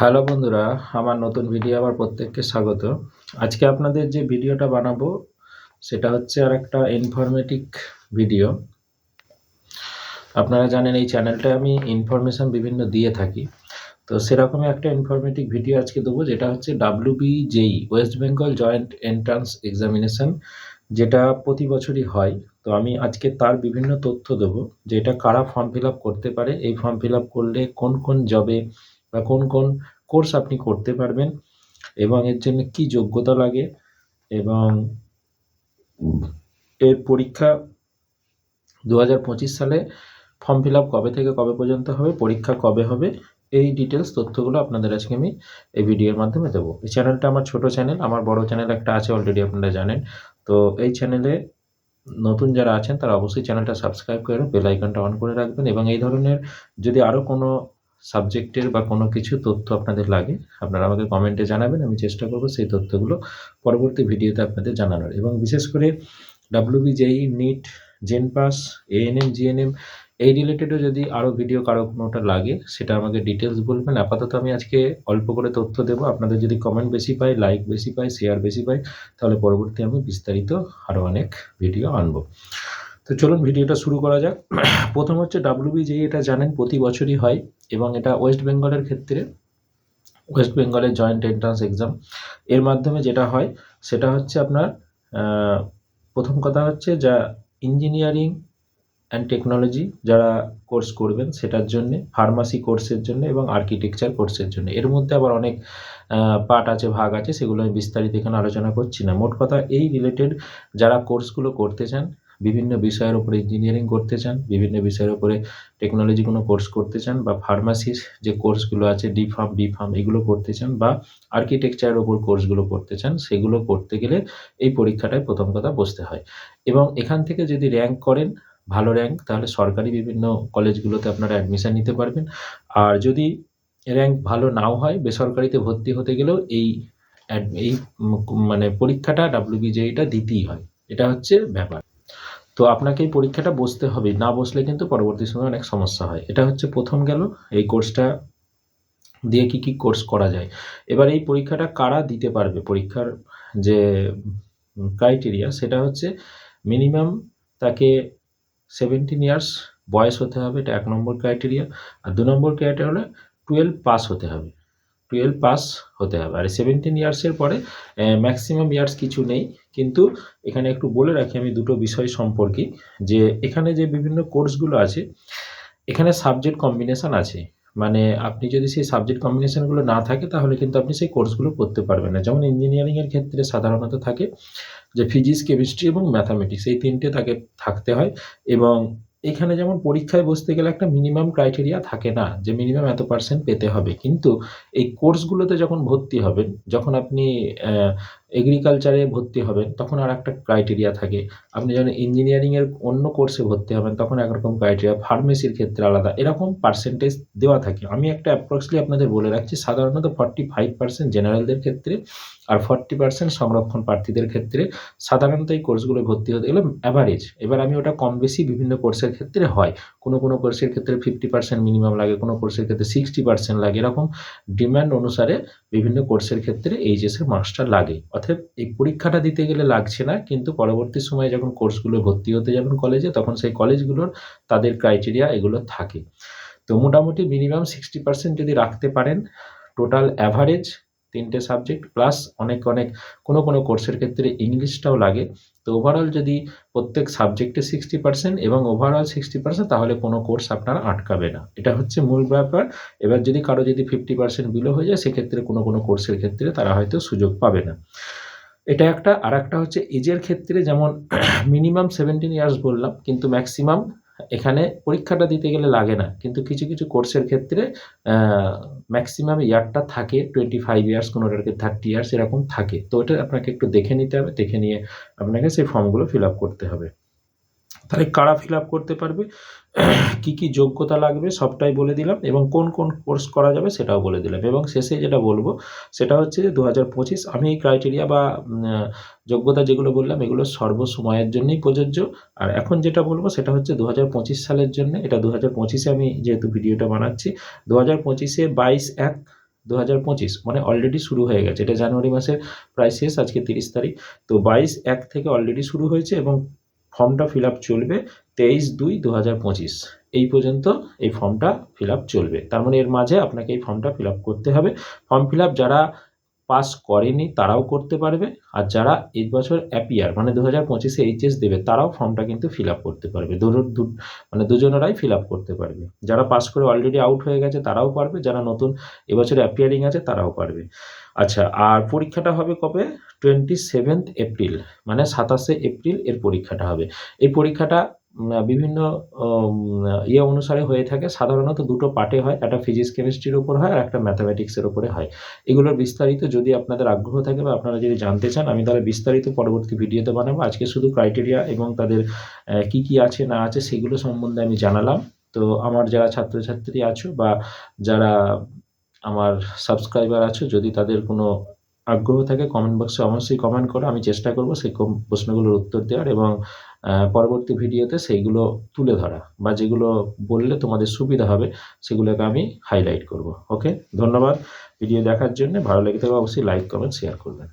Hello বন্ধুরা, আমার নতুন ভিডিও আবার প্রত্যেককে স্বাগত। আজকে আপনাদের যে ভিডিওটা বানাবো সেটা হচ্ছে আরেকটা ইনফরমেটিভ ভিডিও। আপনারা জানেন এই চ্যানেলটায় আমি ইনফরমেশন বিভিন্ন দিয়ে থাকি। তো সেরকমই একটা ইনফরমেটিভ ভিডিও আজকে দেবো, যেটা হচ্ছে WBJEE West Bengal joint entrance examination, যেটা প্রতি বছরই হয়। তো আমি আজকে তার বিভিন্ন তথ্য দেবো, যে এটা কারা ফর্ম ফিল আপ করতে পারে, এই ফর্ম ফিল আপ করলে কোন কোন জবে বা কোন কোন কোর্স আপনি করতে পারবেন, এবং এর জন্য কি যোগ্যতা লাগে, এবং এর পরীক্ষা 2025 সালে ফর্ম ফিল আপ কবে থেকে কবে পর্যন্ত হবে, পরীক্ষা কবে হবে, এই ডিটেলস তথ্যগুলো আপনাদের আজকে আমি এই ভিডিওর মাধ্যমে দেবো। এই চ্যানেলটা আমার ছোট চ্যানেল, আমার বড় চ্যানেল একটা আছে অলরেডি, আপনারা জানেন। তো এই চ্যানেলে নতুন যারা আছেন তারা অবশ্যই চ্যানেলটা সাবস্ক্রাইব করে বেল আইকনটা অন করে রাখবেন, এবং এই ধরনের যদি আরও কোনো সাবজেক্টের বা কোনো কিছু তথ্য আপনাদের লাগে আপনারা আমাকে কমেন্টে জানাবেন। আমি চেষ্টা করব সেই তথ্যগুলো পরবর্তী ভিডিওতে আপনাদের জানানোর। এবং বিশেষ করে WBJEE, নিট, জেনপাস, ANM, GNM এই রিলেটেডও যদি আরও ভিডিও কারো কোনোটা লাগে সেটা আমাকে ডিটেলস বলবেন। আপাতত আমি আজকে অল্প করে তথ্য দেবো। আপনাদের যদি কমেন্ট বেশি পাই, লাইক বেশি পাই, শেয়ার বেশি পাই, তাহলে পরবর্তী আমি বিস্তারিত আরও অনেক ভিডিও আনবো। তো চলুন ভিডিওটা শুরু করা যাক। প্রথম হচ্ছে WBJEE, এটা জানেন প্রতি বছরই হয়, এবং এটা ওয়েস্ট বেঙ্গলের ক্ষেত্রে ওয়েস্ট বেঙ্গলের জয়েন্ট এন্ট্রান্স এক্সাম। এর মাধ্যমে যেটা হয় সেটা হচ্ছে আপনার প্রথম কথা হচ্ছে যা ইঞ্জিনিয়ারিং অ্যান্ড টেকনোলজি যারা কোর্স করবেন সেটার জন্যে, ফার্মাসি কোর্সের জন্য, এবং আর্কিটেকচার কোর্সের জন্য। এর মধ্যে আবার অনেক পার্ট আছে, ভাগ আছে, সেগুলো আমি বিস্তারিত এখানে আলোচনা করছি না। মোট কথা এই রিলেটেড যারা কোর্সগুলো করতে চান, বিভিন্ন বিষয়ের উপরে ইঞ্জিনিয়ারিং করতে চান, বিভিন্ন বিষয়ের উপরে টেকনোলজি কোনো কোর্স করতে চান, বা ফার্মাসির যে কোর্সগুলো আছে D.Pharm, B.Pharm এগুলো করতে চান, বা আর্কিটেকচারের ওপর কোর্সগুলো করতে চান, সেগুলো করতে গেলে এই পরীক্ষাটায় প্রথম কথা বসতে হয়। এবং এখান থেকে যদি র্যাঙ্ক করেন, ভালো র্যাঙ্ক, তাহলে সরকারি বিভিন্ন কলেজগুলোতে আপনারা অ্যাডমিশন নিতে পারবেন। আর যদি র্যাঙ্ক ভালো নাও হয়, বেসরকারিতে ভর্তি হতে গেলেও এই মানে পরীক্ষাটা WBJEE-টা দিতেই হয়। এটা হচ্ছে ব্যাপার। তো আপনাকে এই পরীক্ষাটা বসতে হবে, না বসলে কিন্তু পরবর্তী সময়ে অনেক সমস্যা হয়। এটা হচ্ছে প্রথম গেল এই কোর্সটা দিয়ে কি কি কোর্স করা যায়। এবার এই পরীক্ষাটা কারা দিতে পারবে, পরীক্ষার যে ক্রাইটেরিয়া সেটা হচ্ছে মিনিমাম তাকে 17 ইয়ার্স বয়স হতে হবে, এটা 1 নম্বর ক্রাইটেরিয়া। আর 2 নম্বর ক্রাইটেরিয়া হলো 12 পাস হতে হবে, 12 পাস হতে হবে। আর 17 ইয়ার্সের পরে ম্যাক্সিমাম ইয়ার্স কিছু নেই, কিন্তু এখানে একটু বলে রাখি আমি দুটো বিষয় সম্পর্কে, যে এখানে যে বিভিন্ন কোর্সগুলো আছে এখানে সাবজেক্ট কম্বিনেশন আছে। মানে আপনি যদি সেই সাবজেক্ট কম্বিনেশনগুলো না থাকে তাহলে কিন্তু আপনি সেই কোর্সগুলো করতে পারবেন না। যেমন ইঞ্জিনিয়ারিংয়ের ক্ষেত্রে সাধারণত থাকে যে ফিজিক্স, কেমিস্ট্রি এবং ম্যাথামেটিক্স, এই 3টে তাকে থাকতে হয়। এবং এখানে যেমন পরীক্ষায় বসতে গেলে একটা মিনিমাম ক্রাইটেরিয়া থাকে না যে মিনিমাম এত পার্সেন্ট পেতে হবে, কিন্তু এই কোর্সগুলোতে যখন ভর্তি হবেন, যখন আপনি এগ্রিকালচারে ভর্তি হবেন তখন আর একটা ক্রাইটেরিয়া থাকে। আপনি যখন ইঞ্জিনিয়ারিংয়ের অন্য কোর্সে ভর্তি হবেন তখন একরকম ক্রাইটেরিয়া, ফার্মেসির ক্ষেত্রে আলাদা, এরকম পার্সেন্টেজ দেওয়া থাকে। আমি একটা অ্যাপ্রক্সলি আপনাদের বলে রাখছি, সাধারণত 45% জেনারেলদের ক্ষেত্রে আর 40% সংরক্ষণ প্রার্থীদের ক্ষেত্রে সাধারণত এই কোর্সগুলো ভর্তি হতে গেলে অ্যাভারেজ। এবার আমি ওটা কম বেশি বিভিন্ন কোর্সের ক্ষেত্রে হয়, কোনো কোনো কোর্সের ক্ষেত্রে 50% মিনিমাম লাগে, কোনো কোর্সের ক্ষেত্রে 60% লাগে, এরকম ডিমান্ড অনুসারে বিভিন্ন কোর্সের ক্ষেত্রে এইচএসের মার্কসটা লাগে। অতএব এই পরীক্ষাটা দিতে গেলে লাগছে না, কিন্তু পরবর্তী সময়ে যখন কোর্সগুলো ভর্তি হতে যাবেন কলেজে, তখন সেই কলেজগুলোর তাদের ক্রাইটেরিয়া এগুলো থাকে। তো মোটামুটি মিনিমাম 60% যদি রাখতে পারেন, টোটাল অ্যাভারেজ 3টে সাবজেক্ট প্লাস অনেক কোনো কোনো কোর্সের ক্ষেত্রে ইংলিশটাও লাগে। তো ওভারঅল যদি প্রত্যেক সাবজেক্টে 60% এবং ওভারঅল 60%, তাহলে কোনো কোর্স আপনার আটকাবে না। এটা হচ্ছে মূল ব্যাপার। এবার যদি কারো 50% বিলো হয়ে যায়, সেক্ষেত্রে কোনো কোর্সের ক্ষেত্রে তারা হয়তো সুযোগ পাবে না। এটা একটা। আরেকটা হচ্ছে এজের ক্ষেত্রে, যেমন মিনিমাম 17 ইয়ার্স বললাম, কিন্তু ম্যাক্সিমাম এখানে পরীক্ষাটা দিতে গেলে লাগে না, কিন্তু কিছু কিছু কোর্সের ক্ষেত্রে ম্যাক্সিমাম ইয়ারটা থাকে 25 ইয়ার্স, কোনোটার 30 ইয়ার্স এরকম থাকে। তো ওটা আপনাকে একটু দেখে নিতে হবে, দেখে নিয়ে আপনাকে সেই ফর্মগুলো ফিল আপ করতে হবে। তাহলে কারা ফিল আপ করতে পারবে, কি কি যোগ্যতা লাগবে সবটাই বলে দিলাম, এবং কোন কোন কোর্স করা যাবে সেটাও বলে দিলাম। এবং শেষে যেটা বলবো সেটা হচ্ছে যে 2025, আমি এই ক্রাইটেরিয়া বা যোগ্যতা যেগুলো বললাম এগুলো সর্বসময়ের জন্যই প্রযোজ্য। আর এখন যেটা বলবো সেটা হচ্ছে 2025 সালের জন্য। এটা 2025-এ আমি যেহেতু ভিডিওটা বানাচ্ছি, 2025-এ 2025, মানে অলরেডি শুরু হয়ে গেছে। এটা জানুয়ারি মাসের প্রায় শেষ, আজকে 30 তারিখ। তো 22/1 থেকে অলরেডি শুরু হয়েছে এবং ফর্মটা ফিল আপ চলবে 23/2/2025 এই পর্যন্ত। এই ফর্মটা ফিল আপ চলবে, তার মানে এর মাঝে আপনাকে এই ফর্মটা ফিল আপ করতে হবে। ফর্ম ফিল আপ যারা পাস করেনি তারাও করতে পারবে, আর যারা এই বছর অ্যাপিয়ার মানে 2025-এ এইচএস দেবে তারাও ফর্মটা কিন্তু ফিল আপ করতে পারবে। মানে দুজনেরাই ফিল আপ করতে পারবে। যারা পাস করে অলরেডি আউট হয়ে গেছে তারাও পারবে, যারা নতুন এবছর অ্যাপিয়ারিং আছে তারাও পারবে। আচ্ছা, আর পরীক্ষাটা হবে কবে? 27 এপ্রিল, মানে 27শে এপ্রিল এর পরীক্ষাটা হবে। এই পরীক্ষাটা বিভিন্ন অনুসারে হয়ে থাকে। সাধারণত দুটো পার্টে হয়, একটা ফিজিক্স কেমিস্ট্রির উপর হয় আর একটা ম্যাথামেটিক্সের উপরে হয়। এগুলোর বিস্তারিত যদি আপনাদের আগ্রহ থাকে বা আপনারা যদি জানতে চান, আমি তাহলে বিস্তারিত পরবর্তী ভিডিওতে বানাবো। আজকে শুধু ক্রাইটেরিয়া এবং তাদের কি কি আছে না আছে সেগুলো সম্বন্ধে আমি জানালাম। তো আমার যারা ছাত্রছাত্রী আছো বা যারা আমার সাবস্ক্রাইবার আছো, যদি তাদের কোনো আগ্রহ থাকে কমেন্ট বক্সে অবশ্যই কমেন্ট করো। আমি চেষ্টা করব সেই প্রশ্নগুলোর উত্তর দেওয়ার এবং পরবর্তী ভিডিওতে সেইগুলো তুলে ধরা, বা যেগুলো বললে তোমাদের সুবিধা হবে সেগুলোকে আমি হাইলাইট করব। ওকে, ধন্যবাদ ভিডিও দেখার জন্য। ভালো লেগে থাকলে অবশ্যই লাইক, কমেন্ট, শেয়ার করবেন।